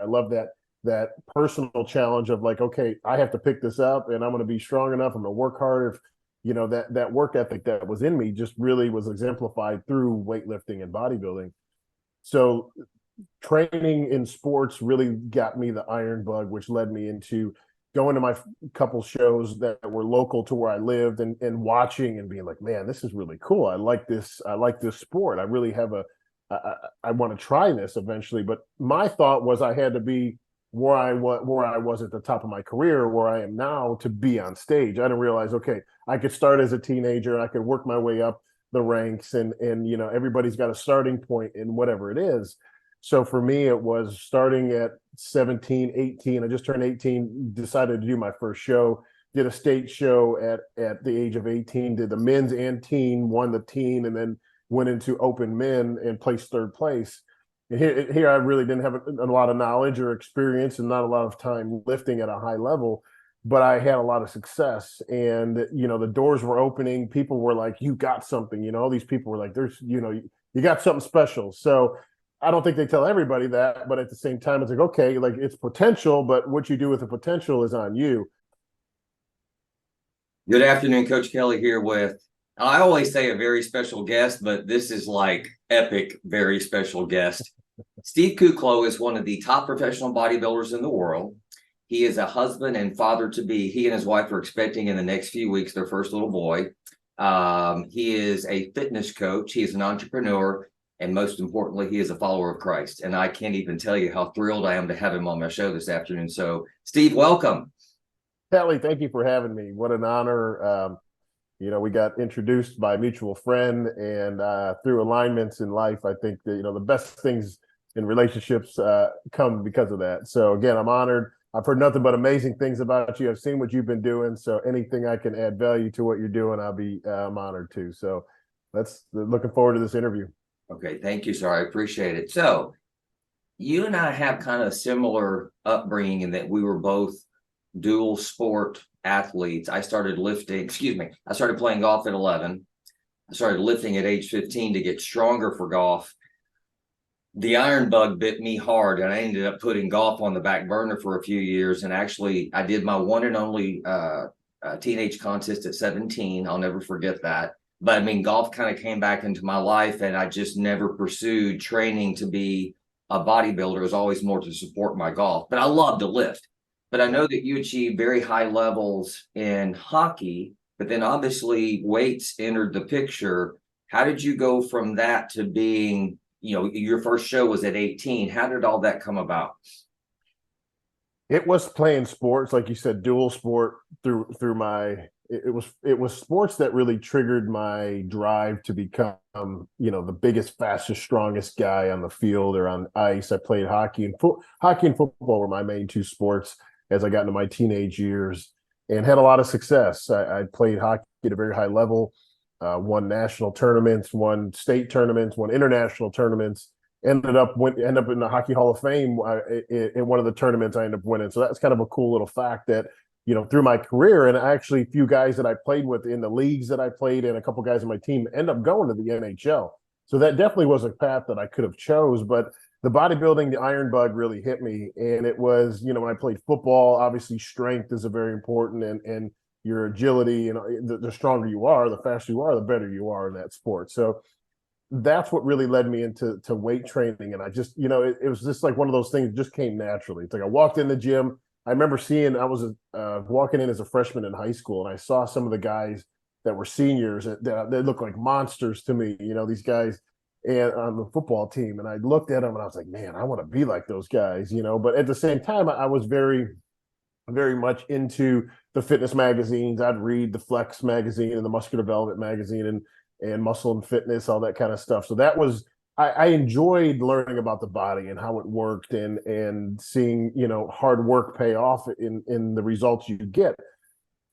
love that personal challenge of like, okay, I have to pick this up and I'm going to be strong enough. I'm going to work hard. If, that work ethic that was in me just really was exemplified through weightlifting and bodybuilding. So training in sports really got me the iron bug, which led me into going to my couple shows that were local to where I lived and watching and being like, man, this is really cool. I like this sport. I really have I want to try this eventually. But my thought was I had to be where I was at the top of my career, where I am now, to be on stage. I didn't realize, okay, I could start as a teenager and I could work my way up the ranks, and everybody's got a starting point in whatever it is. So for me, it was starting at 17, 18. I just turned 18, decided to do my first show, did a state show at the age of 18, did the men's and teen, won the teen, and then went into open men and placed third place. And here I really didn't have a lot of knowledge or experience and not a lot of time lifting at a high level, but I had a lot of success. And, the doors were opening. People were like, you got something, all these people were like, you got something special. So I don't think they tell everybody that, but at the same time, it's like, okay, like it's potential, but what you do with the potential is on you. Good afternoon, Coach Kelly here with, I always say a very special guest, but this is like epic, very special guest. Steve Kuclo is one of the top professional bodybuilders in the world. He is a husband and father-to-be. He and his wife are expecting in the next few weeks their first little boy. He is a fitness coach. He is an entrepreneur. And most importantly, he is a follower of Christ. And I can't even tell you how thrilled I am to have him on my show this afternoon. So, Steve, welcome. Kelly, thank you for having me. What an honor. We got introduced by a mutual friend, and through alignments in life, I think that, the best things in relationships come because of that. So again, I'm honored. I've heard nothing but amazing things about you. I've seen what you've been doing. So anything I can add value to what you're doing, I'm honored to. So looking forward to this interview. Okay, thank you, sir. I appreciate it. So you and I have kind of a similar upbringing in that we were both dual sport athletes. I started playing golf at 11. I started lifting at age 15 to get stronger for golf. The iron bug bit me hard, and I ended up putting golf on the back burner for a few years. And actually, I did my one and only teenage contest at 17. I'll never forget that. But I mean, golf kind of came back into my life, and I just never pursued training to be a bodybuilder. It was always more to support my golf. But I love to lift. But I know that you achieved very high levels in hockey, but then obviously weights entered the picture. How did you go from that to being, your first show was at 18? How did all that come about? It was playing sports, like you said, dual sport through my. It was sports that really triggered my drive to become, the biggest, fastest, strongest guy on the field or on ice. I played hockey and football were my main two sports as I got into my teenage years, and had a lot of success. I played hockey at a very high level, won national tournaments, won state tournaments, won international tournaments. Ended up in the Hockey Hall of Fame in one of the tournaments I ended up winning. So that's kind of a cool little fact that, through my career, and actually a few guys that I played with in the leagues that I played in, a couple guys on my team end up going to the NHL. So that definitely was a path that I could have chose, but the bodybuilding, the iron bug really hit me. And it was, when I played football, obviously strength is a very important, and your agility, the stronger you are, the faster you are, the better you are in that sport. So that's what really led me into weight training. And I just, it was just like one of those things that just came naturally. It's like I walked in the gym. I remember I was walking in as a freshman in high school, and I saw some of the guys that were seniors that they looked like monsters to me, these guys and on the football team. And I looked at them and I was like, man, I want to be like those guys, but at the same time, I was very, very much into the fitness magazines. I'd read the Flex magazine and the Muscular Development magazine and Muscle and Fitness, all that kind of stuff. So that was, I enjoyed learning about the body and how it worked, and seeing, hard work pay off in the results you get.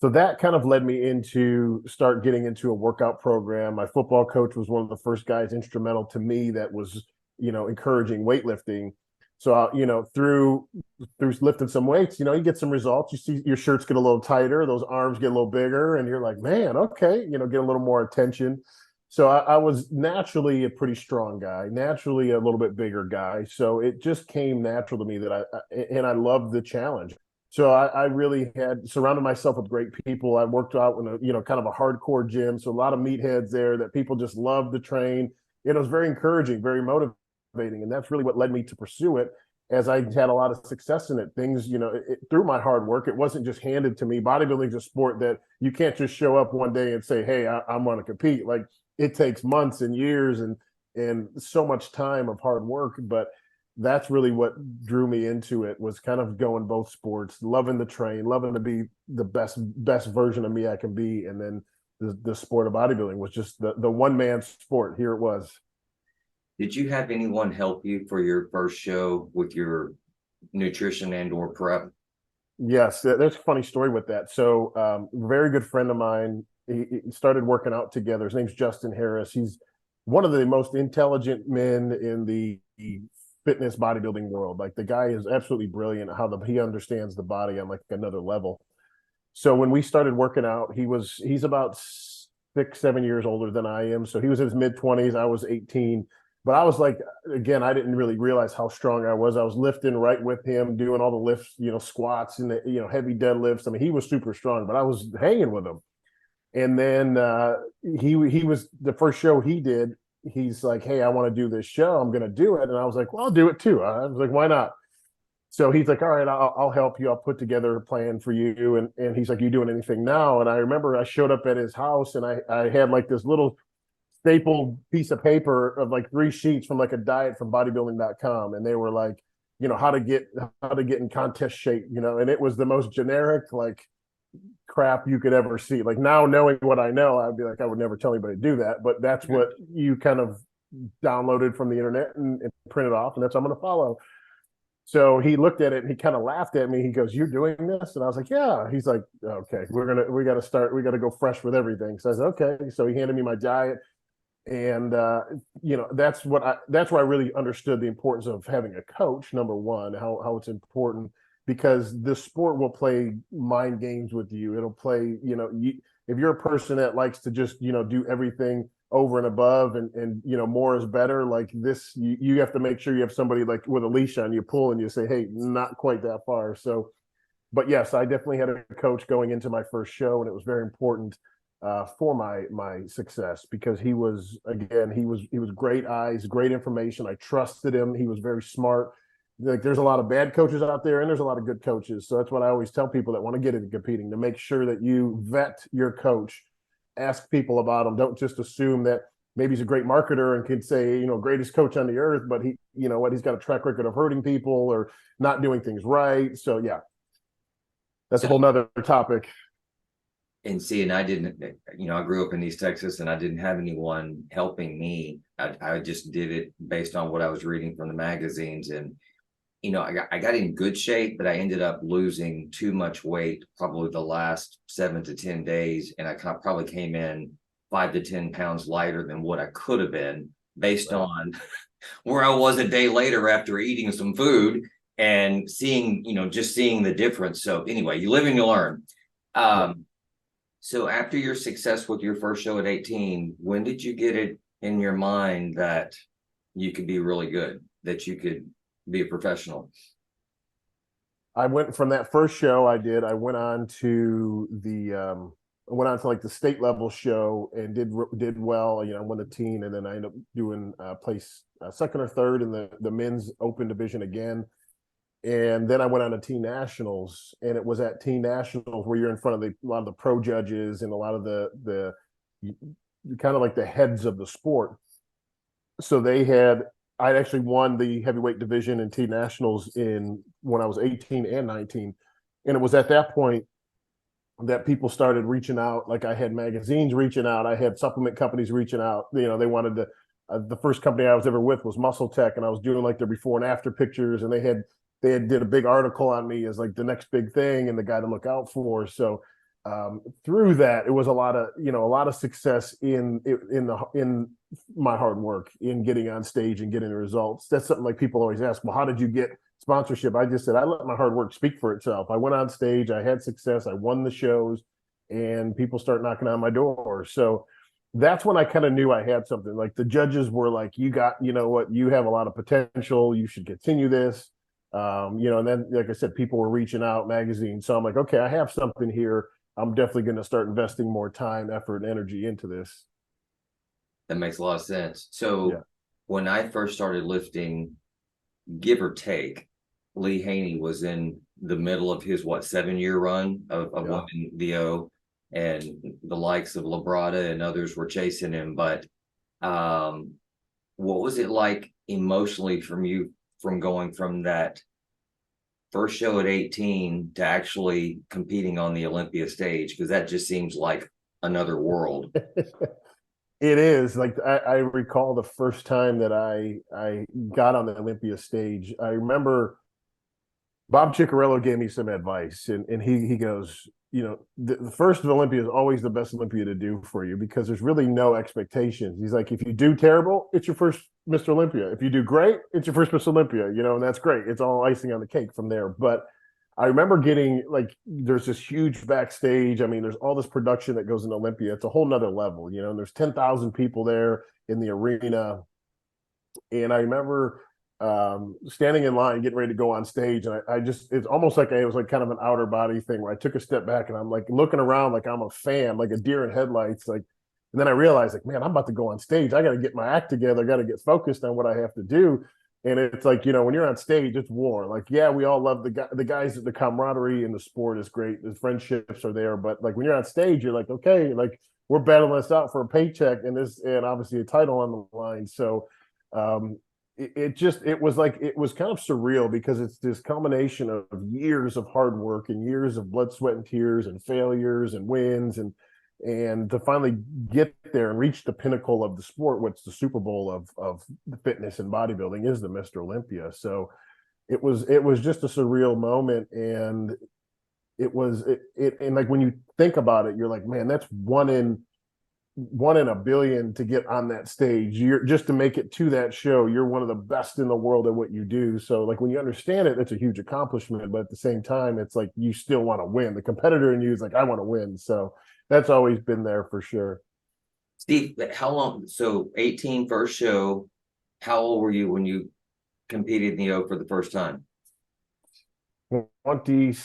So that kind of led me into start getting into a workout program. My football coach was one of the first guys instrumental to me that was, encouraging weightlifting. So, through lifting some weights, you get some results. You see your shirts get a little tighter, those arms get a little bigger, and you're like, man, okay, get a little more attention. So I was naturally a pretty strong guy, naturally a little bit bigger guy. So it just came natural to me that and I loved the challenge. So I really had surrounded myself with great people. I worked out in a, kind of a hardcore gym. So a lot of meatheads there that people just loved to train. It was very encouraging, very motivating. And that's really what led me to pursue it, as I had a lot of success in it. Things, through my hard work, it wasn't just handed to me. Bodybuilding is a sport that you can't just show up one day and say, hey, I'm going to compete. Like, it takes months and years and so much time of hard work. But that's really what drew me into it, was kind of going both sports, loving the train, loving to be the best version of me I can be. And then the sport of bodybuilding was just the one man sport. Here it was. Did you have anyone help you for your first show with your nutrition and or prep? Yes, there's a funny story with that. So, a very good friend of mine, he started working out together. His name's Justin Harris. He's one of the most intelligent men in the fitness bodybuilding world. Like, the guy is absolutely brilliant. He understands the body on like another level. So when we started working out, he's about 6, 7 years older than I am. So he was in his mid 20s. I was 18. But I was like, again, I didn't really realize how strong I was. I was lifting right with him, doing all the lifts, squats and heavy deadlifts. I mean, he was super strong, but I was hanging with him. And then he was the first show he did. He's like, hey, I want to do this show. I'm going to do it. And I was like, well, I'll do it too. I was like, why not? So he's like, all right, I'll help you. I'll put together a plan for you. And he's like, you doing anything now? And I remember I showed up at his house and I had like this little stapled piece of paper of like 3 sheets from like a diet from bodybuilding.com. And they were like, how to get in contest shape, and it was the most generic, like, crap you could ever see. Like, now, knowing what I know, I'd be like, I would never tell anybody to do that. But that's what you kind of downloaded from the internet and printed off, and that's what I'm going to follow. So he looked at it and he kind of laughed at me. He goes, "You're doing this?" And I was like, "Yeah." He's like, "Okay, we got to start. We got to go fresh with everything." So I said, "Okay." So he handed me my diet, and that's where I really understood the importance of having a coach. Number one, how it's important, because this sport will play mind games with you. It'll play, if you're a person that likes to just do everything over and above, and more is better, like this, you have to make sure you have somebody like with a leash on you, pull, and you say, hey, not quite that far. So, but yes, I definitely had a coach going into my first show, and it was very important for my success, because he was great eyes, great information. I trusted him. He was very smart. Like, there's a lot of bad coaches out there, and there's a lot of good coaches. So that's what I always tell people that want to get into competing, to make sure that you vet your coach, ask people about him. Don't just assume that maybe he's a great marketer and can say, greatest coach on the earth, but he's got a track record of hurting people or not doing things right. So yeah, that's a So, whole nother topic. and see, and I didn't, I grew up in East Texas and I didn't have anyone helping me. I just did it based on what I was reading from the magazines. And, I got in good shape, but I ended up losing too much weight, probably the last 7 to 10 days. And I probably came in 5 to 10 pounds lighter than what I could have been, based Right. on where I was a day later after eating some food and just seeing the difference. So anyway, you live and you learn. Yeah. So after your success with your first show at 18, when did you get it in your mind that you could be really good, that you could be a professional? I went from that first show I went on to like the state level show and did well. I won the teen, and then I ended up doing place second or third in the men's open division again. And then I went on to teen nationals, and it was at teen nationals where you're in front of a lot of the pro judges and a lot of the kind of like the heads of the sport. So I'd actually won the heavyweight division in teen nationals in when I was 18 and 19. And it was at that point that people started reaching out. Like, I had magazines reaching out, I had supplement companies reaching out. They wanted to. The first company I was ever with was Muscle Tech, and I was doing like the before and after pictures, and they had did a big article on me as like the next big thing and the guy to look out for. So through that, it was a lot of success in my hard work in getting on stage and getting the results. That's something like people always ask, well, how did you get sponsorship? I just said, I let my hard work speak for itself. I went on stage, I had success, I won the shows, and people start knocking on my door. So that's when I kind of knew I had something. Like the judges were like, "You got, you know what? You have a lot of potential. You should continue this." And then, like I said, people were reaching out, magazines. So I'm like, okay, I have something here. I'm definitely going to start investing more time, effort, and energy into this. That makes a lot of sense. Yeah, So when I first started lifting, give or take, Lee Haney was in the middle of his 7-year run of yeah. winning the O, and the likes of Labrada and others were chasing him. But um, what was it like emotionally from you from going from that first show at 18 to actually competing on the Olympia stage? Because that just seems like another world. It is like I recall the first time that I got on the Olympia stage. I remember Bob Ciccarello gave me some advice, and he goes, the first of Olympia is always the best Olympia to do for you because there's really no expectations. He's like, if you do terrible, it's your first Mr. Olympia. If you do great, it's your first Mr. Olympia, and that's great. It's all icing on the cake from there. But I remember getting like there's this huge backstage. I mean, there's all this production that goes into Olympia. It's a whole nother level, and there's 10,000 people there in the arena. And I remember standing in line, getting ready to go on stage, and I just it's almost like it was like kind of an outer body thing where I took a step back and I'm like looking around like I'm a fan, like a deer in headlights, like. And then I realized, like, man, I'm about to go on stage. I got to get my act together. I got to get focused on what I have to do. And it's like, when you're on stage, it's war. Like, yeah, we all love the guys. The camaraderie in the sport is great. The friendships are there, but like when you're on stage, you're like, okay, like we're battling this out for a paycheck and obviously a title on the line. So um, it was like it was kind of surreal because it's this combination of years of hard work and years of blood, sweat, and tears and failures and wins and to finally get there and reach the pinnacle of the sport, what's the Super Bowl of fitness and bodybuilding is the Mr. Olympia. So it was just a surreal moment, and and like when you think about it, you're like, man, that's one in a billion to get on that stage. You're just to make it to that show. You're one of the best in the world at what you do. So like when you understand it, it's a huge accomplishment. But at the same time, it's like you still want to win. The competitor in you is like, I want to win. So that's always been there for sure. Steve, how long? So 18 first show. How old were you when you competed in the O for the first time? 20,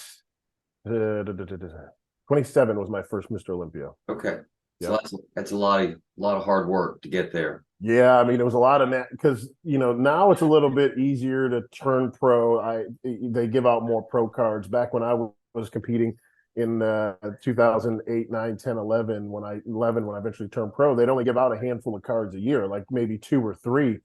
27 was my first Mr. Olympia. Okay, so Yep. that's a lot of hard work to get there. Yeah, I mean, it was a lot of that because now it's a little bit easier to turn pro. They give out more pro cards. Back when I was competing in 2008, 9, 10, 11, when I eventually turned pro, they'd only give out a handful of cards a year, like maybe two or three.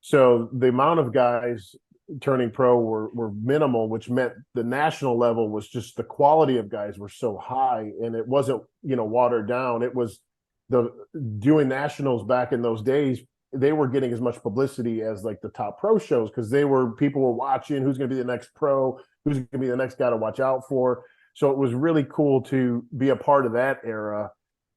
So the amount of guys turning pro were minimal, which meant the national level was just the quality of guys were so high, and it wasn't watered down. It was the doing nationals back in those days. They were getting as much publicity as like the top pro shows because people were watching who's going to be the next pro, who's going to be the next guy to watch out for. So it was really cool to be a part of that era.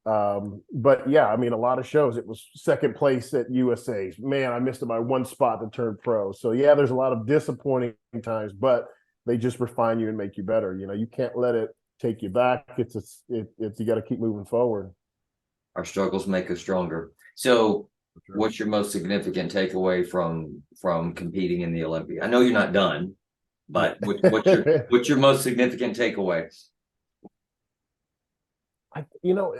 But yeah, I mean, a lot of shows, it was second place at USA's. Man, I missed it by one spot to turn pro. So yeah, there's a lot of disappointing times, but they just refine you and make you better. You can't let it take you back. It's you got to keep moving forward. Our struggles make us stronger. So, Sure. what's your most significant takeaway from competing in the Olympia? I know you're not done, but what's your most significant takeaway? I, you know,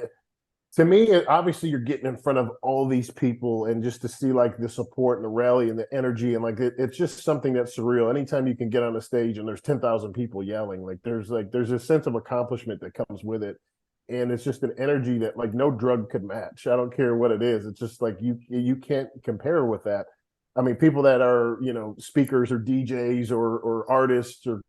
to me, obviously you're getting in front of all these people and just to see like the support and the rally and the energy and like it's just something that's surreal. Anytime you can get on the stage and there's 10,000 people yelling, there's a sense of accomplishment that comes with it. And it's just an energy that like no drug could match. I don't care what it is. It's just like you can't compare with that. I mean, people that are, speakers or DJs or artists or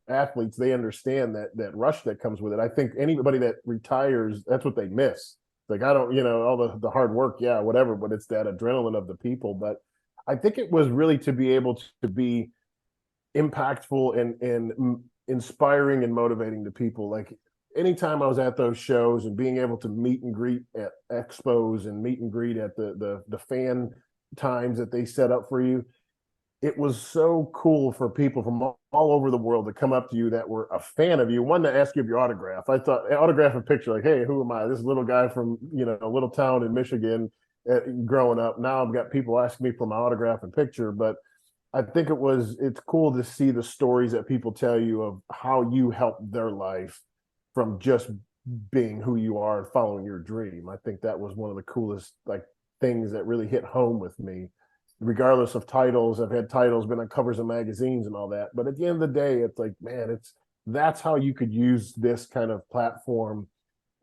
athletes, they understand that rush that comes with it. I think anybody that retires, that's what they miss. Like I don't, all the hard work, yeah, whatever, but it's that adrenaline of the people. But I think it was really to be able to be impactful and inspiring and motivating to people. Like anytime I was at those shows and being able to meet and greet at expos and meet and greet at the fan times that they set up for you, it was so cool for people from all over the world to come up to you that were a fan of you, one to ask you your autograph. I thought autograph a picture, like, hey, who am I? This little guy from a little town in Michigan, growing up. Now I've got people asking me for my autograph and picture, but I think it's cool to see the stories that people tell you of how you helped their life from just being who you are and following your dream. I think that was one of the coolest like things that really hit home with me. Regardless of titles, I've had titles, been on covers of magazines and all that. But at the end of the day, it's like, man, that's how you could use this kind of platform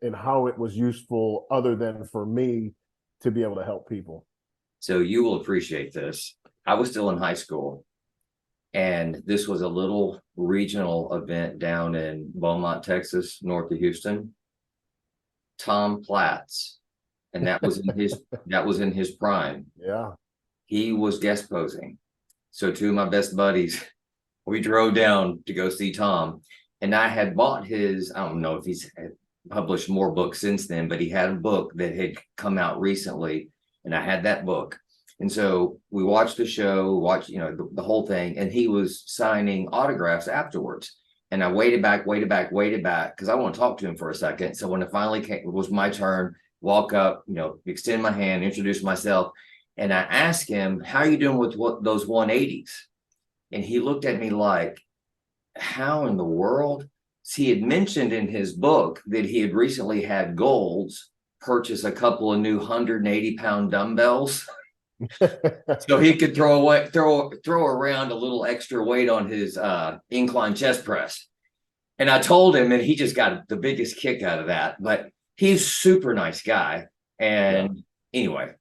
and how it was useful other than for me to be able to help people. So you will appreciate this. I was still in high school, and this was a little regional event down in Beaumont, Texas, north of Houston. Tom Platts, and that was in his prime. Yeah. He was guest posing. So two of my best buddies, we drove down to go see Tom, and I had bought his. I don't know if he's published more books since then, but he had a book that had come out recently, and I had that book. And so we watched the show, watched the whole thing, and he was signing autographs afterwards. And I waited back because I want to talk to him for a second. So when it finally came, it was my turn. Walk up, extend my hand, introduce myself, and I asked him, "How are you doing with those 180s?" And he looked at me like, "How in the world?" He had mentioned in his book that he had recently had Golds purchase a couple of new 180-pound dumbbells so he could throw around a little extra weight on his incline chest press. And I told him, and he just got the biggest kick out of that. But he's super nice guy. Yeah. And anyway,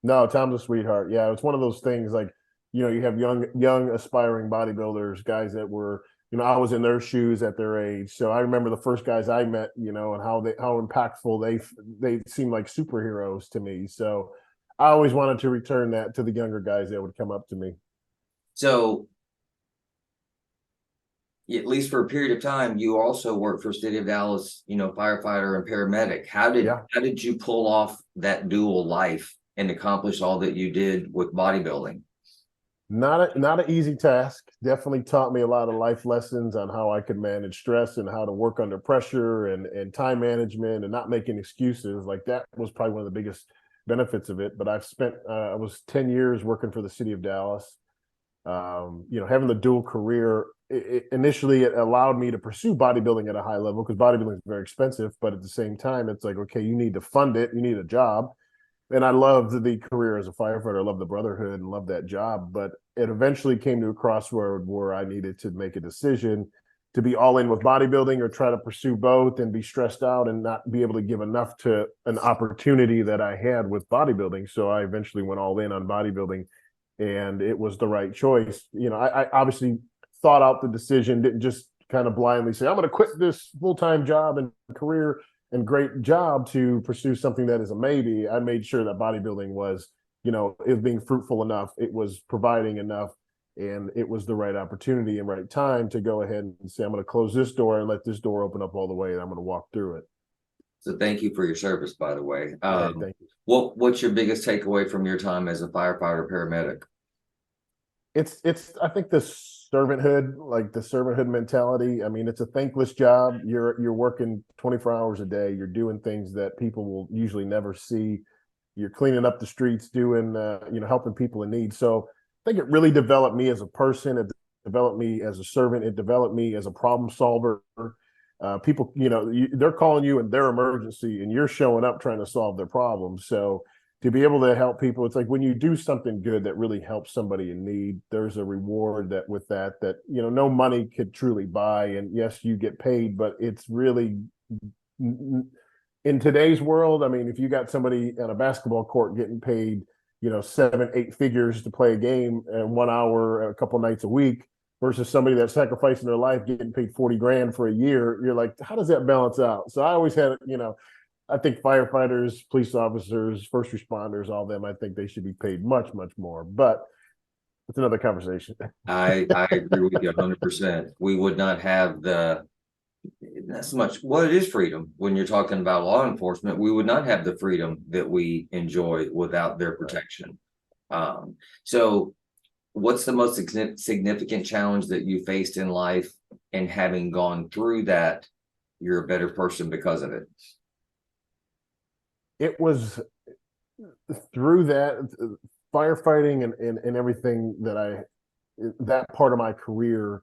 No, Tom's a sweetheart. Yeah, it's one of those things like, you have young aspiring bodybuilders, guys that were, I was in their shoes at their age. So I remember the first guys I met, and how impactful they seemed like superheroes to me. So I always wanted to return that to the younger guys that would come up to me. so at least for a period of time, you also worked for City of Dallas, firefighter and paramedic. Yeah. How did you pull off that dual life and accomplish all that you did with bodybuilding? Not an easy task. Definitely taught me a lot of life lessons on how I could manage stress and how to work under pressure and time management and not making excuses. Like that was probably one of the biggest benefits of it. But I was 10 years working for the city of Dallas. Having the dual career, initially it allowed me to pursue bodybuilding at a high level because bodybuilding is very expensive. But at the same time, it's like, okay, you need to fund it. You need a job. And I loved the career as a firefighter. I loved the brotherhood and loved that job. But it eventually came to a crossroad where I needed to make a decision to be all in with bodybuilding or try to pursue both and be stressed out and not be able to give enough to an opportunity that I had with bodybuilding. So I eventually went all in on bodybuilding, and it was the right choice. I obviously thought out the decision, didn't just kind of blindly say, I'm going to quit this full-time job and career and great job to pursue something that is a maybe. I made sure that bodybuilding was, it was being fruitful enough, it was providing enough, and it was the right opportunity and right time to go ahead and say, I'm going to close this door and let this door open up all the way, and I'm going to walk through it. So thank you for your service, by the way. Hey, thank you. What's your biggest takeaway from your time as a firefighter paramedic? It's I think the servanthood mentality. I mean, it's a thankless job. You're working 24 hours a day. You're doing things that people will usually never see. You're cleaning up the streets, doing helping people in need. So I think it really developed me as a person. It developed me as a servant. It developed me as a problem solver. People, they're calling you in their emergency, and you're showing up trying to solve their problems. So to be able to help people, it's like when you do something good that really helps somebody in need, there's a reward that no money could truly buy. And yes, you get paid, but it's really in today's world. I mean, if you got somebody on a basketball court getting paid 7-8 figures to play a game in 1 hour a couple nights a week versus somebody that's sacrificing their life getting paid 40 grand for a year, you're like, how does that balance out? So I always had I think firefighters, police officers, first responders, all of them, I think they should be paid much, much more. But it's another conversation. I agree with you 100%. We would not have not so much, well, it is freedom. When you're talking about law enforcement, we would not have the freedom that we enjoy without their protection. So what's the most significant challenge that you faced in life, and having gone through that, you're a better person because of it? It was through that firefighting and everything that part of my career.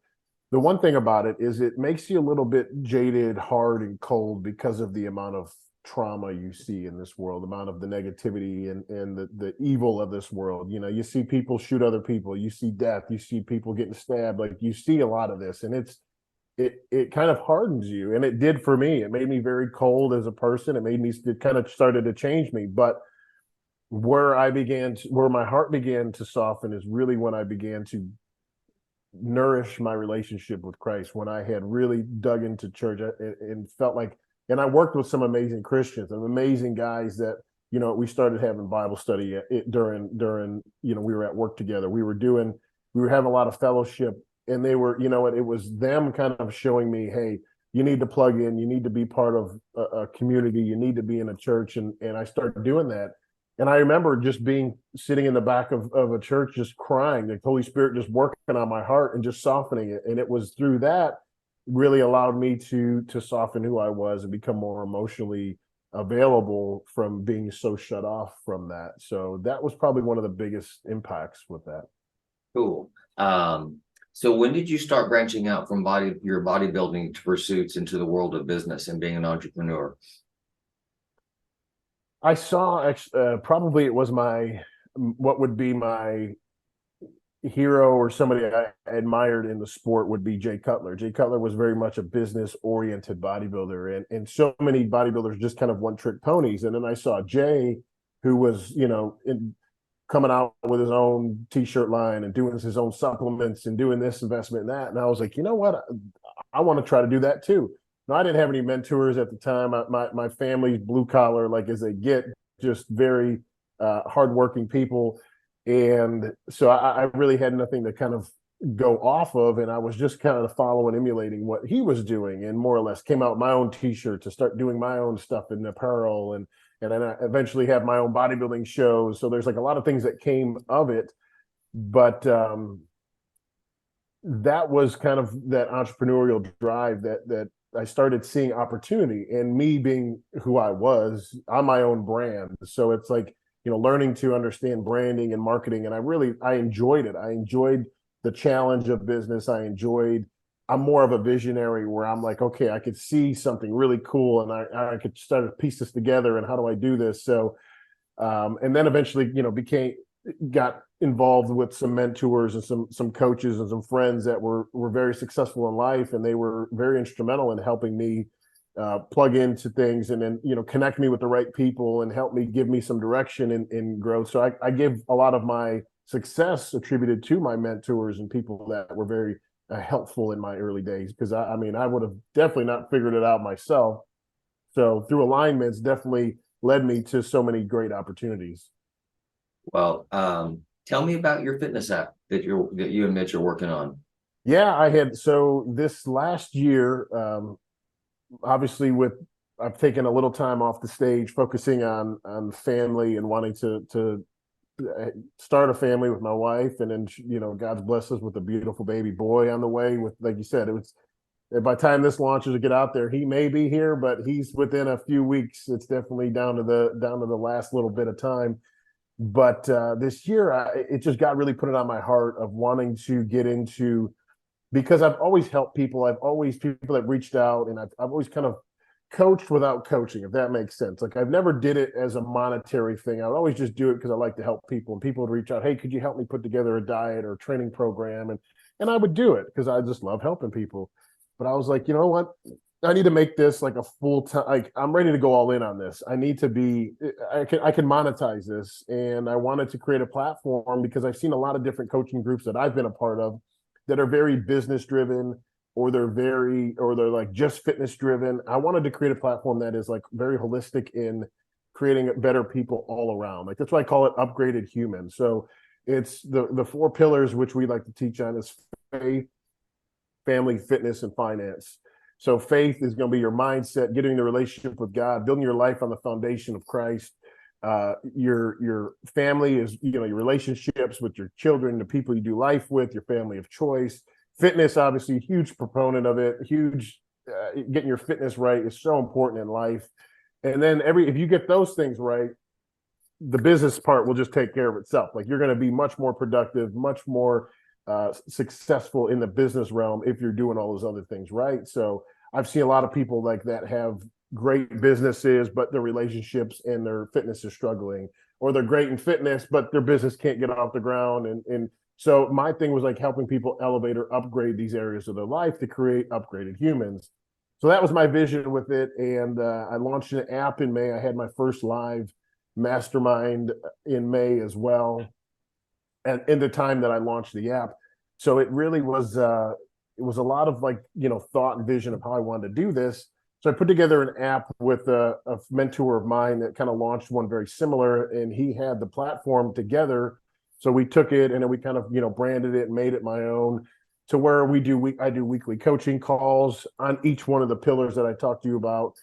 The one thing about it is it makes you a little bit jaded, hard, and cold because of the amount of trauma you see in this world, the amount of the negativity and the evil of this world. You know, you see people shoot other people, you see death, you see people getting stabbed, like you see a lot of this, and it kind of hardens you, and it did for me. It made me very cold as a person. It kind of started to change me. But where my heart began to soften is really when I began to nourish my relationship with Christ, when I had really dug into church and felt like, and I worked with some amazing Christians and amazing guys that, you know, we started having Bible study during, you know, we were at work together. We were having a lot of fellowship, and they were, you know what, it was them kind of showing me, hey, you need to plug in, you need to be part of a community, you need to be in a church. And I started doing that. And I remember just being sitting in the back of a church, just crying, the Holy Spirit just working on my heart and just softening it. And it was through that really allowed me to soften who I was and become more emotionally available from being so shut off from that. So that was probably one of the biggest impacts with that. Cool. So when did you start branching out from your bodybuilding pursuits into the world of business and being an entrepreneur? I saw probably it was what would be my hero or somebody I admired in the sport would be Jay Cutler. Jay Cutler was very much a business oriented bodybuilder, and so many bodybuilders just kind of one trick ponies. And then I saw Jay, who was, you know, coming out with his own t-shirt line and doing his own supplements and doing this investment and that. And I was like, you know what? I want to try to do that too. Now, I didn't have any mentors at the time. My family's blue collar, like as they get, just very hardworking people. And so I really had nothing to kind of go off of. And I was just kind of following, emulating what he was doing, and more or less came out with my own t-shirt to start doing my own stuff in apparel. And then I eventually have my own bodybuilding shows. So there's like a lot of things that came of it. But that was kind of that entrepreneurial drive that I started seeing opportunity, and me being who I was, I'm my own brand. So it's like, you know, learning to understand branding and marketing. And I enjoyed it. I enjoyed the challenge of business. I'm more of a visionary where I'm like, okay, I could see something really cool, and I could start to piece this together, and how do I do this? So, and then eventually, you know, got involved with some mentors and some coaches and some friends that were very successful in life, and they were very instrumental in helping me plug into things, and then, you know, connect me with the right people and help me, give me some direction in growth. So I give a lot of my success attributed to my mentors and people that were very helpful in my early days, because I mean, I would have definitely not figured it out myself. So through alignments, definitely led me to so many great opportunities. Well, tell me about your fitness app that you and Mitch are working on. Yeah, so this last year, obviously I've taken a little time off the stage, focusing on family and wanting to start a family with my wife. And then, you know, God's blessed us with a beautiful baby boy on the way. With, like you said, it was, by the time this launches to get out there, he may be here, but he's within a few weeks. It's definitely down to the last little bit of time. But this year, it just got really put it on my heart of wanting to get into, because I've always helped people. I've always, people that reached out, and I've always kind of coached without coaching, if that makes sense. Like, I've never did it as a monetary thing. I would always just do it because I like to help people, and people would reach out, hey, could you help me put together a diet or a training program? And I would do it because I just love helping people. But I was like, you know what? I need to make this like a full time. Like, I'm ready to go all in on this. I need to be. I can monetize this, and I wanted to create a platform because I've seen a lot of different coaching groups that I've been a part of that are very business driven, or they're like just fitness driven. I wanted to create a platform that is like very holistic in creating better people all around. Like, that's why I call it upgraded human. So it's the four pillars which we like to teach on is faith, family, fitness, and finance. So faith is going to be your mindset, getting the relationship with God, building your life on the foundation of Christ. your family is, your relationships with your children, the people you do life with, your family of choice. Fitness, obviously, huge proponent of it. Huge, getting your fitness right is so important in life. And then if you get those things right, the business part will just take care of itself. Like, you're going to be much more productive, much more successful in the business realm if you're doing all those other things right. So I've seen a lot of people like that have great businesses, but their relationships and their fitness is struggling, or they're great in fitness, but their business can't get off the ground. And so my thing was like helping people elevate or upgrade these areas of their life to create upgraded humans. So that was my vision with it. And I launched an app in May. I had my first live mastermind in May as well, and in the time that I launched the app. So it really was it was a lot of like, thought and vision of how I wanted to do this. So I put together an app with a mentor of mine that kind of launched one very similar, and he had the platform together. So we took it and then we kind of, branded it and made it my own, to where I do weekly coaching calls on each one of the pillars that I talked to you about.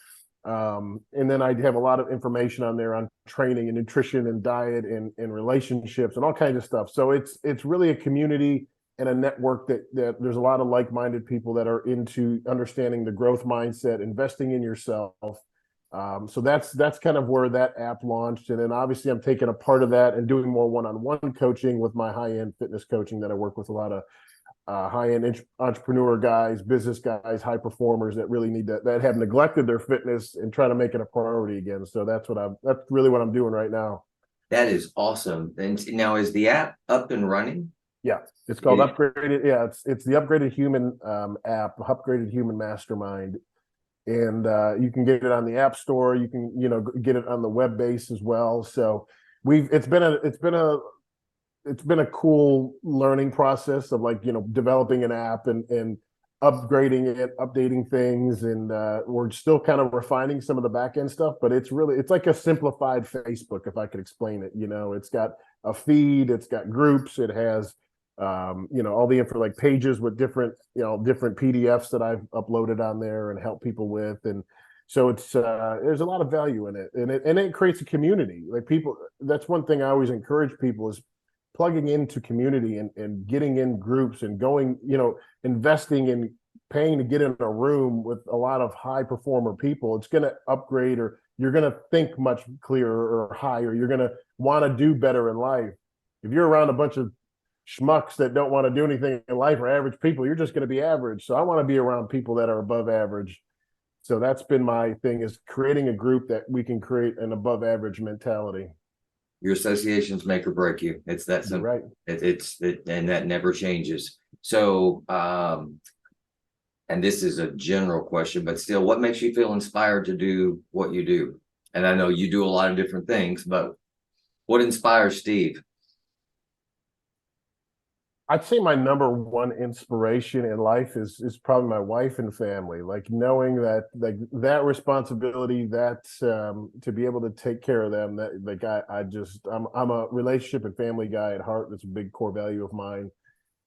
And then I have a lot of information on there on training and nutrition and diet and relationships and all kinds of stuff. So it's really a community and a network that there's a lot of like-minded people that are into understanding the growth mindset, investing in yourself. So that's kind of where that app launched. And then obviously I'm taking a part of that and doing more one-on-one coaching with my high-end fitness coaching, that I work with a lot of high-end entrepreneur guys, business guys, high performers that really need that have neglected their fitness and try to make it a priority again. So that's really what I'm doing right now. That is awesome. And now, is the app up and running? Yeah, it's called Upgraded. Yeah, it's the Upgraded Human app, Upgraded Human Mastermind, and you can get it on the App Store. You can get it on the web base as well. So it's been a cool learning process of like, developing an app and upgrading it, updating things. And we're still kind of refining some of the back end stuff, but it's like a simplified Facebook, if I could explain it. It's got a feed, it's got groups, it has, all the info, like pages with different PDFs that I've uploaded on there and help people with. And so it's there's a lot of value in it, and it creates a community. Like, people, that's one thing I always encourage people is plugging into community and getting in groups and going, investing in paying to get in a room with a lot of high performer people. It's going to upgrade, or you're going to think much clearer or higher. You're going to want to do better in life. If you're around a bunch of schmucks that don't want to do anything in life, or average people, you're just going to be average. So I want to be around people that are above average. So that's been my thing, is creating a group that we can create an above average mentality. Your associations make or break you. It's that simple. Right. And that never changes. So, and this is a general question, but still, what makes you feel inspired to do what you do? And I know you do a lot of different things, but what inspires Steve? I'd say my number one inspiration in life is probably my wife and family. Like, knowing that, like, that responsibility, that to be able to take care of them. That, like, I'm a relationship and family guy at heart. That's a big core value of mine.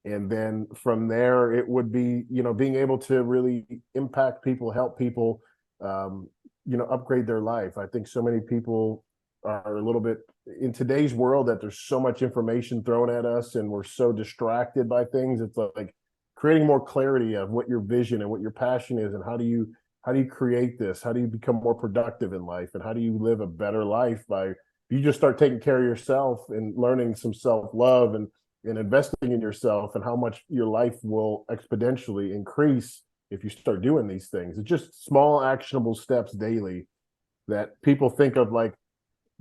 And then from there, it would be, being able to really impact people, help people, upgrade their life. I think so many people are a little bit in today's world that there's so much information thrown at us and we're so distracted by things. It's like creating more clarity of what your vision and what your passion is, and how do you create this? How do you become more productive in life? And how do you live a better life you just start taking care of yourself and learning some self-love and investing in yourself, and how much your life will exponentially increase if you start doing these things. It's just small actionable steps daily that people think of, like,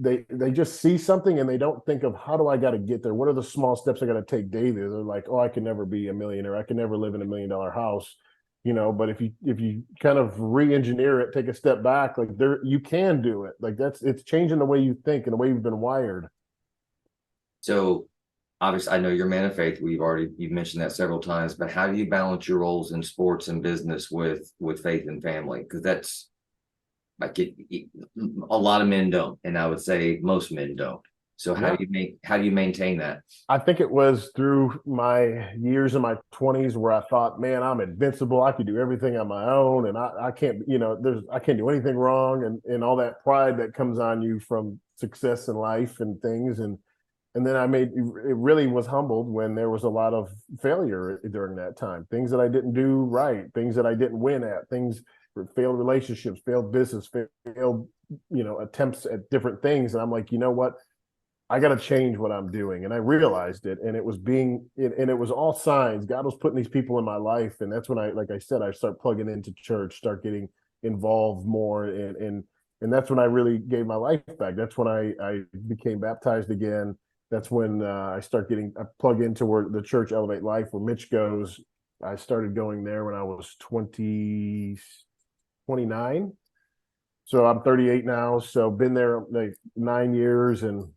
they just see something and they don't think of, how do I got to get there? What are the small steps I got to take daily? They're like, oh, I can never be a millionaire. I can never live in $1 million house, but if you kind of re-engineer it, take a step back, like, you can do it. Like, it's changing the way you think and the way you've been wired. So obviously, I know you're a man of faith. You've mentioned that several times, but how do you balance your roles in sports and business with faith and family? Because that's like a lot of men don't, and I would say most men don't. So how do you maintain that? I think it was through my years in my 20s where I thought, man, I'm invincible. I can do everything on my own, and I can't, I can't do anything wrong, and all that pride that comes on you from success in life and things. And then it really was humbled when there was a lot of failure during that time, things that I didn't do right, things that I didn't win at, things, failed relationships, failed business, failed, attempts at different things. And I'm like, you know what? I got to change what I'm doing. And I realized it. And it was all signs. God was putting these people in my life. And that's when like I said, I start plugging into church, start getting involved more. And that's when I really gave my life back. That's when I became baptized again. That's when I plug into where the church Elevate Life, where Mitch goes. I started going there when I was 29. So I'm 38 now. So been there like 9 years, and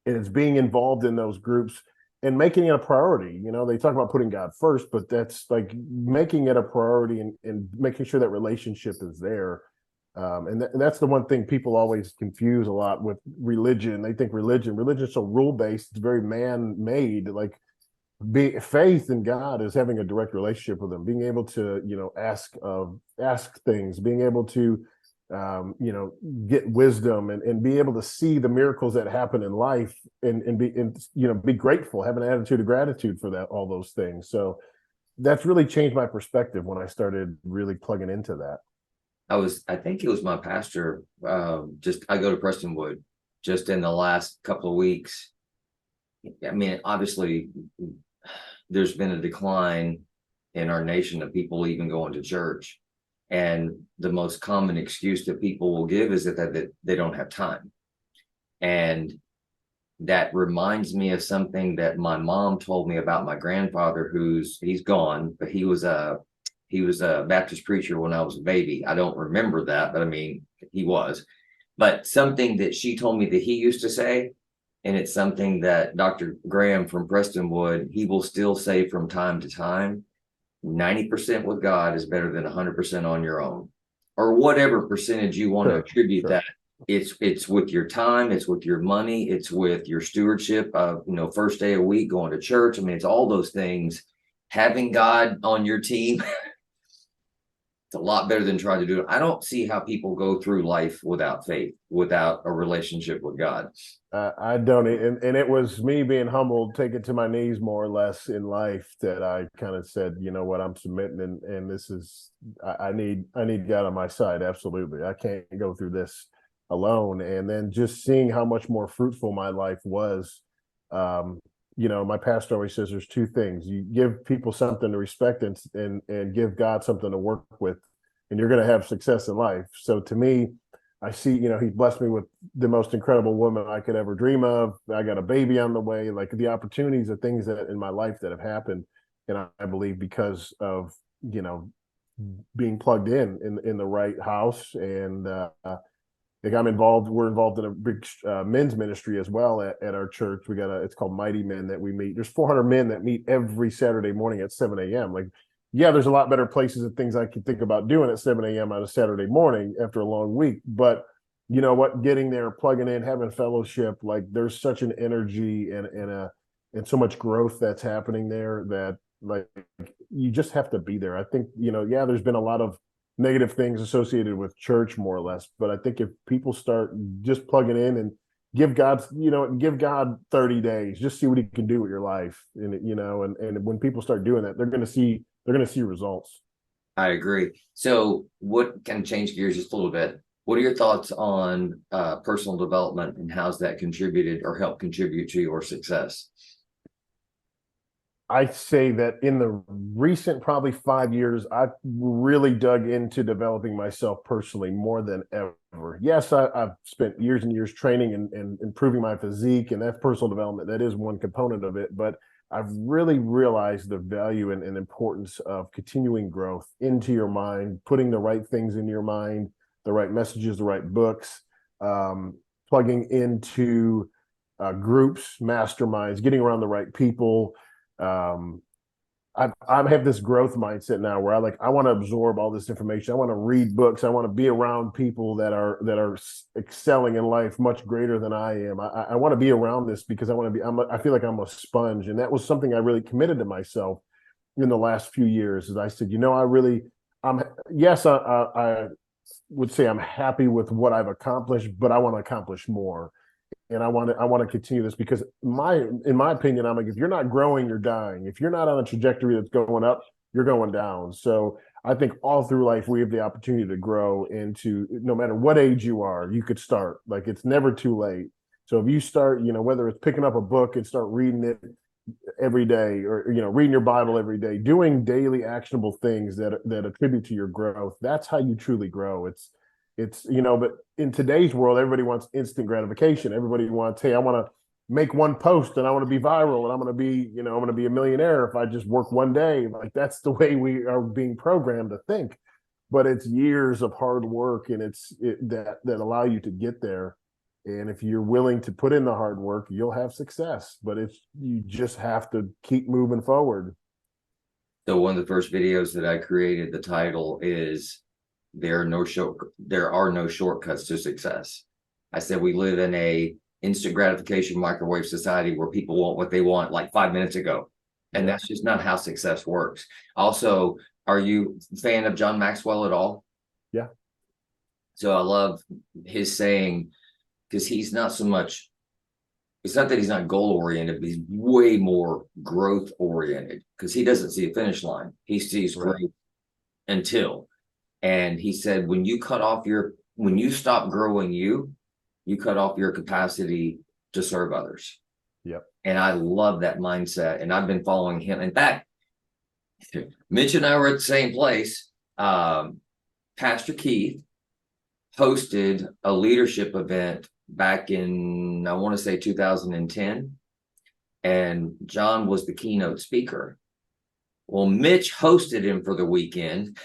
it's being involved in those groups and making it a priority. They talk about putting God first, but that's like making it a priority, and making sure that relationship is there. And that's the one thing people always confuse a lot with religion. They think religion's so rule-based, it's very man-made. Like, faith in God is having a direct relationship with him, being able to, ask things, being able to, get wisdom, and be able to see the miracles that happen in life, and be grateful, have an attitude of gratitude for that, all those things. So that's really changed my perspective when I started really plugging into that. I think it was my pastor. I go to Prestonwood just in the last couple of weeks. I mean, obviously, there's been a decline in our nation of people even going to church. And the most common excuse that people will give is that they don't have time. And that reminds me of something that my mom told me about my grandfather, he's gone, but he was a Baptist preacher when I was a baby. I don't remember that, but I mean, he was. But something that she told me that he used to say, and it's something that Dr. Graham from Prestonwood, he will still say from time to time: 90% with God is better than 100% on your own, or whatever percentage you want to attribute that. It's with your time, it's with your money, it's with your stewardship of, first day a week going to church. I mean, it's all those things. Having God on your team, it's a lot better than trying to do it. I don't see how people go through life without faith, without a relationship with God. I don't, and it was me being humbled, taken to my knees more or less in life, that I kind of said, you know what, I'm submitting, and this is, I need God on my side. Absolutely, I can't go through this alone. And then just seeing how much more fruitful my life was. My pastor always says there's two things: you give people something to respect, and give God something to work with, and you're going to have success in life. So to me, I see, he's blessed me with the most incredible woman I could ever dream of. I got a baby on the way. Like, the opportunities of things that in my life that have happened, and I believe because of, being plugged in the right house. And like, we're involved in a big men's ministry as well at our church. It's called Mighty Men, that we meet. There's 400 men that meet every Saturday morning at 7 a.m. Like, yeah, there's a lot better places and things I could think about doing at 7 a.m. on a Saturday morning after a long week. But you know what, getting there, plugging in, having fellowship, like, there's such an energy and so much growth that's happening there, that, like, you just have to be there. I think, yeah, there's been a lot of negative things associated with church, more or less. But I think if people start just plugging in and give God 30 days, just see what he can do with your life. And when people start doing that, they're going to see results. I agree. So what kind of change gears just a little bit? What are your thoughts on personal development, and how's that contributed or helped contribute to your success? I say that in the recent probably 5 years, I've really dug into developing myself personally more than ever. Yes, I've spent years and years training and improving my physique, and that's personal development. That is one component of it. But I've really realized the value and importance of continuing growth into your mind, putting the right things in your mind, the right messages, the right books, plugging into groups, masterminds, getting around the right people. I have this growth mindset now where I want to absorb all this information. I want to read books. I want to be around people that are excelling in life much greater than I am. I want to be around this because I feel like I'm a sponge. And that was something I really committed to myself in the last few years. Is I said, I really, yes, would say I'm happy with what I've accomplished, but I want to accomplish more. And I want to continue this because in my opinion, I'm like, if you're not growing, you're dying. If you're not on a trajectory that's going up, you're going down. So I think all through life we have the opportunity to grow into, no matter what age you are, you could start. Like, it's never too late. So if you start, whether it's picking up a book and start reading it every day, or reading your Bible every day, doing daily actionable things that attribute to your growth, that's how you truly grow. But in today's world, everybody wants instant gratification. Everybody wants, hey, I want to make one post and I want to be viral and I'm going to be a millionaire if I just work one day. Like, that's the way we are being programmed to think. But it's years of hard work, and that allow you to get there. And if you're willing to put in the hard work, you'll have success. But you just have to keep moving forward. So one of the first videos that I created, the title is there are no shortcuts to success. I said we live in a instant gratification microwave society where people want what they want like 5 minutes ago. And Yeah. that's just not how success works. Also, are you a fan of John Maxwell at all? Yeah. So I love his saying, because he's not so much, it's not that he's not goal oriented, but he's way more growth oriented, because he doesn't see a finish line. He sees Right. growth until. And he said, when you stop growing you cut off your capacity to serve others. Yep. And I love that mindset. And I've been following him. In fact, Mitch and I were at the same place. Pastor Keith hosted a leadership event back in, I want to say 2010. And John was the keynote speaker. Well, Mitch hosted him for the weekend.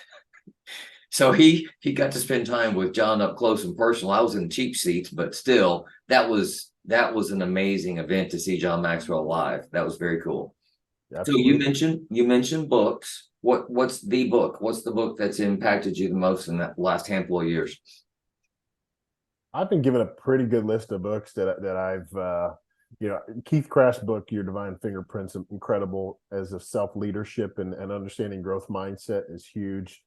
So he got to spend time with John up close and personal. I was in cheap seats, but still, that was an amazing event to see John Maxwell live. That was very cool. So Absolutely. you mentioned books. What's the book? What's the book that's impacted you the most in that last handful of years? I've been given a pretty good list of books that I've Keith Craft's book, Your Divine Fingerprints, incredible as a self leadership and understanding growth mindset is huge.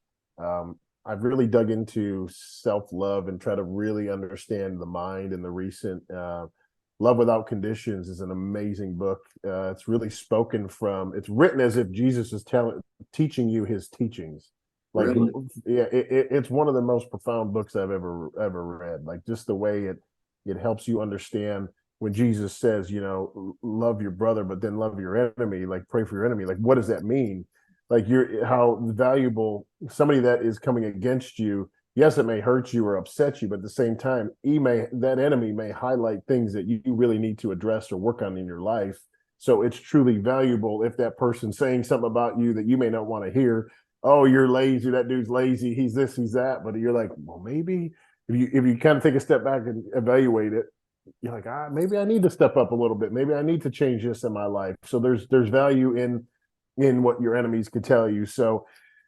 I've really dug into self love and try to really understand the mind. And the recent Love Without Conditions is an amazing book. It's really it's written as if Jesus is teaching you his teachings. Like, Really? yeah, it's one of the most profound books I've ever read. Like, just the way it helps you understand when Jesus says, love your brother, but then love your enemy, like pray for your enemy. Like, what does that mean? Like, how valuable somebody that is coming against you. Yes, it may hurt you or upset you, but at the same time, that enemy may highlight things that you really need to address or work on in your life. So it's truly valuable if that person's saying something about you that you may not want to hear. Oh, you're lazy, that dude's lazy, he's this, he's that. But you're like, well, maybe if you kind of take a step back and evaluate it, you're like, maybe I need to step up a little bit. Maybe I need to change this in my life. So there's value in what your enemies could tell you. So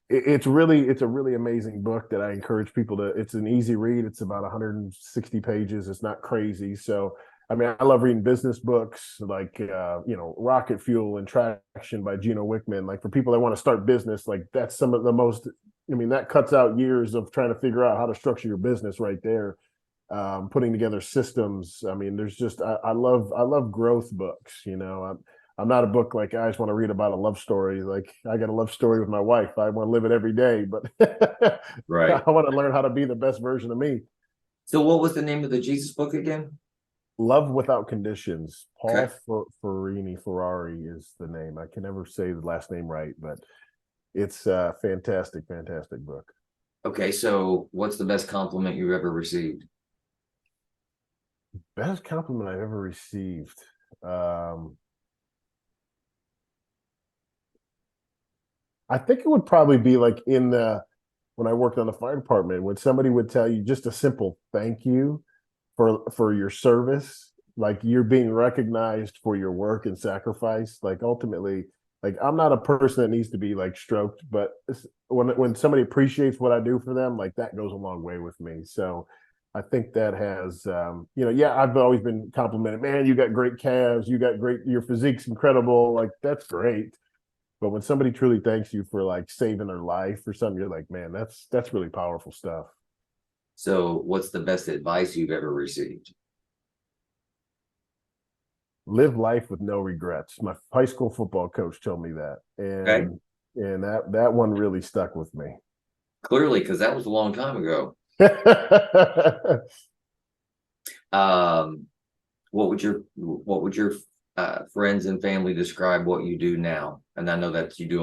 it's a really amazing book that I encourage people to. It's an easy read. It's about 160 pages. It's not crazy. So I mean, I love reading business books like Rocket Fuel and Traction by Gino Wickman. Like, for people that want to start business, like, that's some of the most. I mean, that cuts out years of trying to figure out how to structure your business right there. Putting together systems. I mean, there's just I love growth books. I'm not a book like I just want to read about a love story. Like, I got a love story with my wife. I want to live it every day, but Right. I want to learn how to be the best version of me. So what was the name of the Jesus book again? Love Without Conditions. Paul Okay. Ferrari is the name. I can never say the last name right, but it's a fantastic, fantastic book. Okay. So what's the best compliment you ever received? Best compliment I've ever received. I think it would probably be like when I worked on the fire department, when somebody would tell you just a simple thank you for your service, like you're being recognized for your work and sacrifice. Like, ultimately, like, I'm not a person that needs to be like stroked, but when somebody appreciates what I do for them, like, that goes a long way with me. So I think that has yeah, I've always been complimented, man, you got great calves, your physique's incredible. Like, that's great. But when somebody truly thanks you for like saving their life or something, you're like, man, that's really powerful stuff. So, what's the best advice you've ever received? Live life with no regrets. My high school football coach told me that, Okay, and that one really stuck with me. clearly, because that was a long time ago. Um, what would your friends and family describe what you do now? And I know that you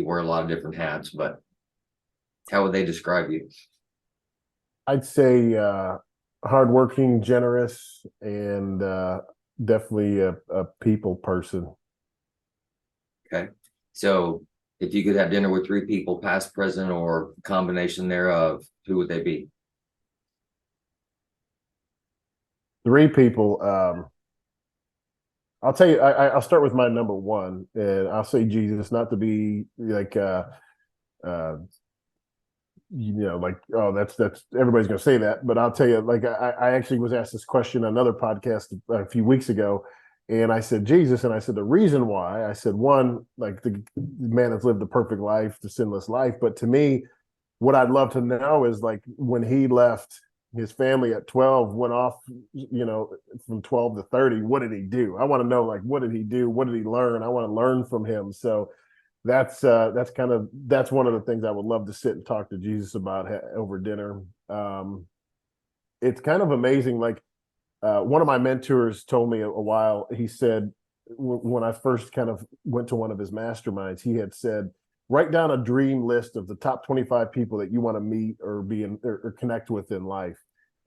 wear a lot of different hats, but how would they describe you? I'd say hardworking, generous, and definitely a people person. Okay. So if you could have dinner with three people, past, present, or combination thereof, who would they be? Three people. I'll tell you. I'll start with my number one, and I'll say Jesus, not to be like uh, like, oh, that's everybody's going to say that, but I'll tell you, like, I actually was asked this question on another podcast a few weeks ago, and I said Jesus, and I said the reason why. I said, one, like, the man has lived the perfect life, the sinless life, but to me, what I'd love to know is, like, when he left his family at 12, went off, from 12 to 30, what did he do? I want to know, like, what did he do? What did he learn? I want to learn from him. So that's one of the things I would love to sit and talk to Jesus about over dinner. It's kind of amazing. Like, one of my mentors told me a while. He said, when I first kind of went to one of his masterminds, he had said, write down a dream list of the top 25 people that you want to meet or be in or connect with in life.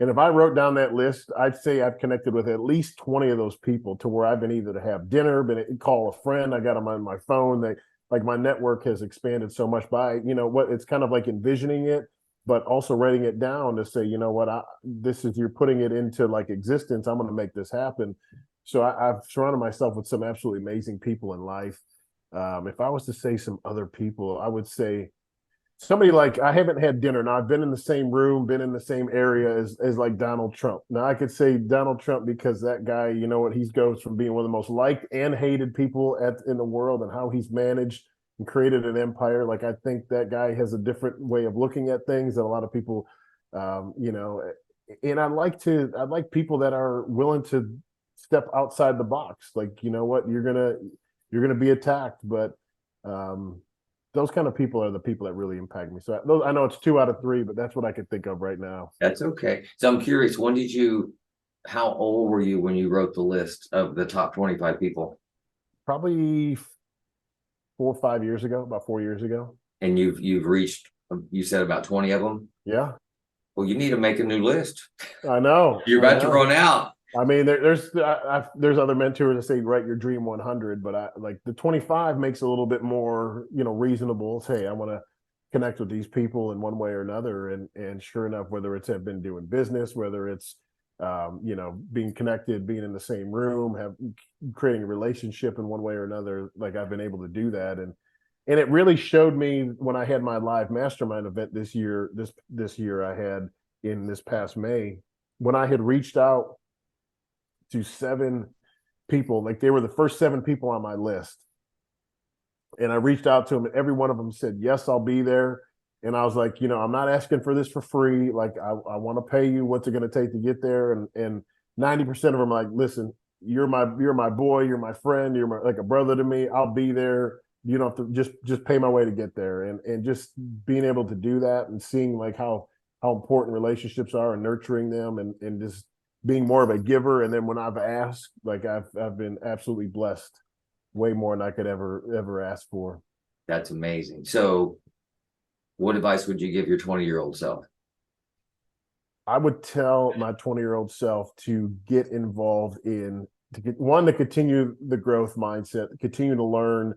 And if I wrote down that list, I'd say I've connected with at least 20 of those people, to where I've been either to have dinner, been call a friend, I got them on my phone. They, like, my network has expanded so much by, what, it's kind of like envisioning it, but also writing it down to say, what, this is, you're putting it into, like, existence. I'm going to make this happen. So I've surrounded myself with some absolutely amazing people in life. If I was to say some other people, I would say somebody, like, I haven't had dinner. Now, I've been in the same room, been in the same area as like Donald Trump. Now, I could say Donald Trump because that guy, what, he goes from being one of the most liked and hated people in the world, and how he's managed and created an empire. Like, I think that guy has a different way of looking at things that a lot of people, um, you know, and I like people that are willing to step outside the box. Like, what, you're gonna be attacked, but um, those kind of people are the people that really impact me. So I know it's two out of three, but that's what I could think of right now. That's okay. So I'm curious, how old were you when you wrote the list of the top 25 people? Probably 4 or 5 years ago, about 4 years ago. And you've reached, you said about 20 of them. Yeah, Well, you need to make a new list. I know. You're I about to know. run out. I mean, there's other mentors that say write your dream 100, but I like the 25 makes a little bit more, reasonable. Say, I want to connect with these people in one way or another, and sure enough, whether it's have been doing business, whether it's being connected, being in the same room, have creating a relationship in one way or another, like, I've been able to do that, and it really showed me when I had my live mastermind event this year I had in this past May, when I had reached out to seven people. Like, they were the first seven people on my list, and I reached out to them, and every one of them said, yes, I'll be there. And I was like, I'm not asking for this for free. Like, I want to pay you. What's it going to take to get there? And 90% of them are like, listen, you're my boy, you're my friend, like a brother to me. I'll be there. You don't have to just pay my way to get there. And just being able to do that, and seeing, like, how important relationships are, and nurturing them, and just being more of a giver. And then when I've asked, like, I've been absolutely blessed, way more than I could ever ask for. That's amazing. So, what advice would you give your 20-year-old self? I would tell my 20-year-old self to get involved to continue the growth mindset, continue to learn.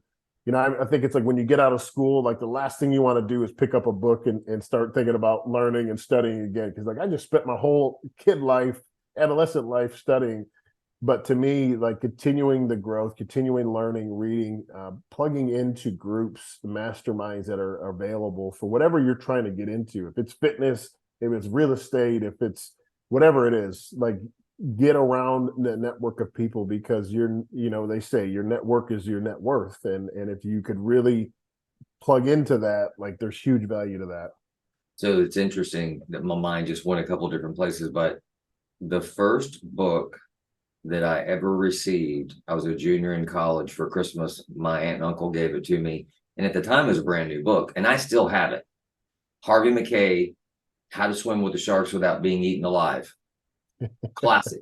I think it's like when you get out of school, like, the last thing you want to do is pick up a book and start thinking about learning and studying again. Because, like, I just spent my whole adolescent life studying. But to me, like, continuing the growth, continuing learning, reading, plugging into groups, masterminds that are available for whatever you're trying to get into. If it's fitness, if it's real estate, if it's whatever it is, like, get around the network of people, because they say your network is your net worth. And if you could really plug into that, like, there's huge value to that. So it's interesting that my mind just went a couple different places, but the first book that I ever received, I was a junior in college for Christmas. My aunt and uncle gave it to me. And at the time, it was a brand new book, and I still have it. Harvey McKay, How to Swim with the Sharks Without Being Eaten Alive. Classic.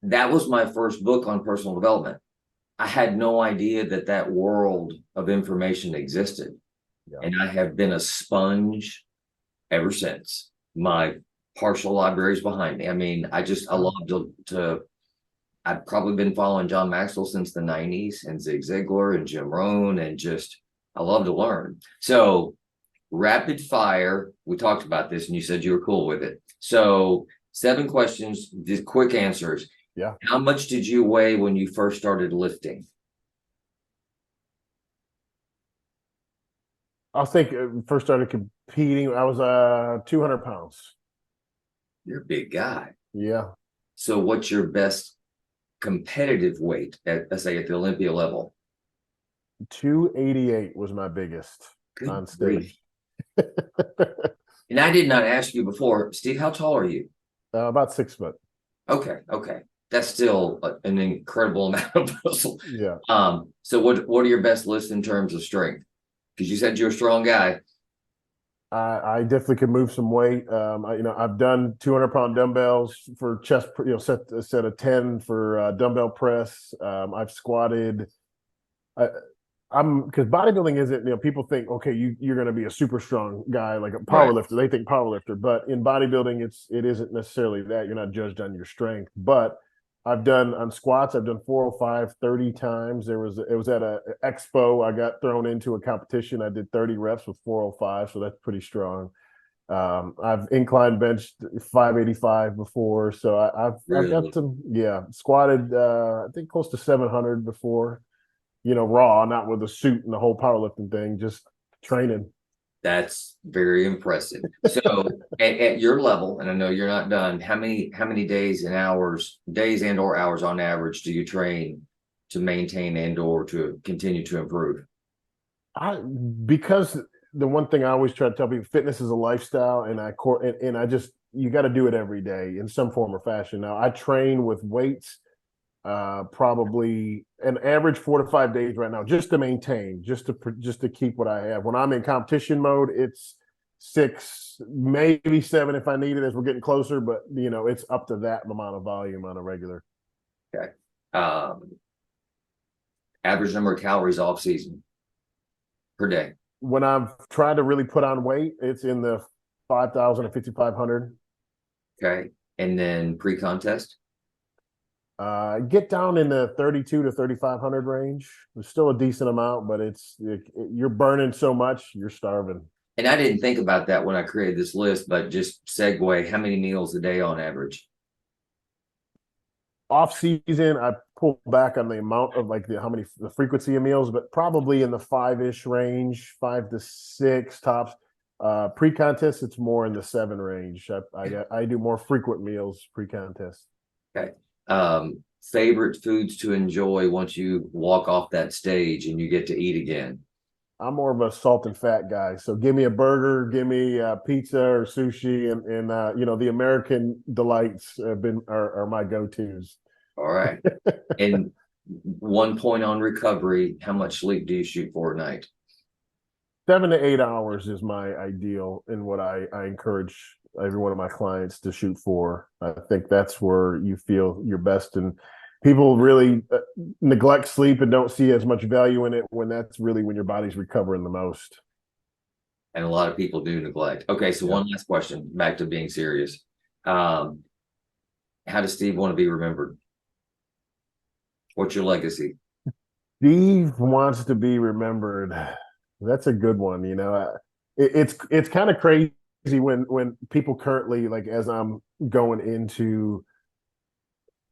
That was my first book on personal development. I had no idea that that world of information existed. Yeah. And I have been a sponge ever since. My partial libraries behind me. I mean, I love to I've probably been following John Maxwell since the 90s and Zig Ziglar and Jim Rohn and just I love to learn. So rapid fire, we talked about this and you said you were cool with it. So 7 questions, just quick answers. Yeah. How much did you weigh when you first started lifting? I think first started competing, I was 200 pounds. You're a big guy. Yeah. So what's your best competitive weight at, let's say, at the Olympia level? 288 was my biggest Good on grief. stage. And I did not ask you before, Steve, how tall are you? About 6 foot. Okay, okay. That's still an incredible amount of muscle. Yeah. So what are your best lifts in terms of strength? Because you said you're a strong guy. I definitely can move some weight. I've done 200-pound dumbbells for chest, set of 10 for dumbbell press. I've squatted. I'm because bodybuilding isn't, people think, okay, you're going to be a super strong guy, like a power Right. lifter. They think power lifter, but in bodybuilding, it isn't necessarily that. You're not judged on your strength. But I've done on squats, I've done 405 30 times. It was at a expo. I got thrown into a competition. I did 30 reps with 405, so that's pretty strong. I've incline benched 585 before, so I've got Really? some, yeah, squatted I think close to 700 before, raw, not with a suit and the whole powerlifting thing, just training. That's very impressive. So at your level, and I know you're not done, how many days and or hours on average do you train to maintain and or to continue to improve? Because the one thing I always try to tell people, fitness is a lifestyle, and I just, you got to do it every day in some form or fashion. Now I train with weights, probably an average 4 to 5 days right now, just to maintain, just to keep what I have. When I'm in competition mode, it's 6, maybe 7 if I need it as we're getting closer, but it's up to that amount of volume on a regular. Okay. Um, Average number of calories off season per day. When I've tried to really put on weight, it's in the 5,000 to 5,500. Okay. And then pre-contest. Get down in the 32 to 3,500 range. It's still a decent amount, but you're burning so much, you're starving. And I didn't think about that when I created this list, but just segue, how many meals a day on average? Off season, I pull back on the amount of the frequency of meals, but probably in the 5-ish range, 5 to 6 tops. Pre-contest, it's more in the 7 range. I do more frequent meals pre-contest. Okay. Favorite foods to enjoy once you walk off that stage and you get to eat again? I'm more of a salt and fat guy. So give me a burger, give me pizza or sushi, and the American delights are my go-tos. All right. And 1 point on recovery, how much sleep do you shoot for a night? 7 to 8 hours is my ideal, and what I encourage every one of my clients to shoot for. I think that's where you feel your best, and people really neglect sleep and don't see as much value in it when that's really when your body's recovering the most. And a lot of people do neglect. Okay, so Yeah. one last question, back to being serious. Um, how does Steve want to be remembered? What's your legacy? Steve wants to be remembered. That's a good one. It's kind of crazy when people currently, like, as I'm going into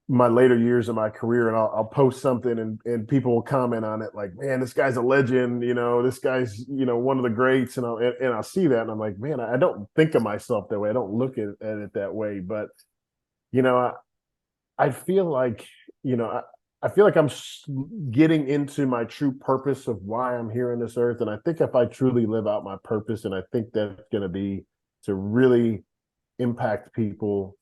my later years of my career, and I'll post something, and people will comment on it like, man, this guy's a legend, this guy's one of the greats, and I'll see that, and I'm like, man, I don't think of myself that way. I don't look at it that way, but you know I, I feel like, you know I feel like I'm getting into my true purpose of why I'm here on this earth. And I think if I truly live out my purpose, and I think that's going to be to really impact people.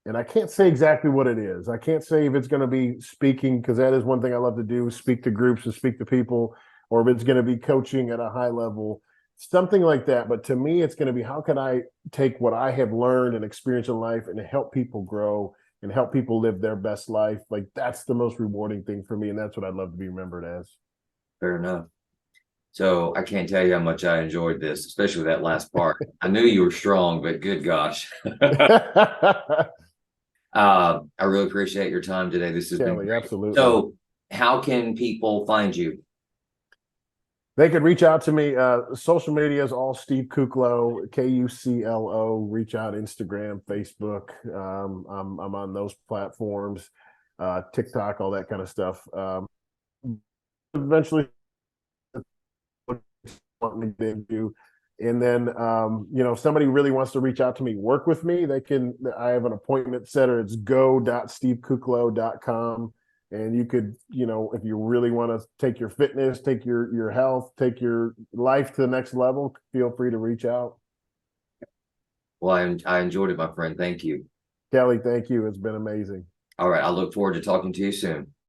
And I can't say exactly what it is. I can't say if it's going to be speaking, because that is one thing I love to do, speak to groups and speak to people, or if it's going to be coaching at a high level, something like that. But to me, it's going to be how can I take what I have learned and experienced in life and help people grow and help people live their best life. Like that's the most rewarding thing for me. And that's what I'd love to be remembered as. Fair enough. So I can't tell you how much I enjoyed this, especially that last part. I knew you were strong, but good gosh. I really appreciate your time today. This has been Kelly, great. absolutely. So, how can people find you? They could reach out to me. Social media is all Steve Kuclo, Kuclo. Reach out Instagram, Facebook. I'm on those platforms, TikTok, all that kind of stuff. Eventually, want me to do. And then, if somebody really wants to reach out to me, work with me, they can. I have an appointment setter. It's go.stevekuclo.com. And you could, if you really want to take your fitness, take your health, take your life to the next level, feel free to reach out. Well, I enjoyed it, my friend. Thank you. Kelly, thank you. It's been amazing. All right. I look forward to talking to you soon.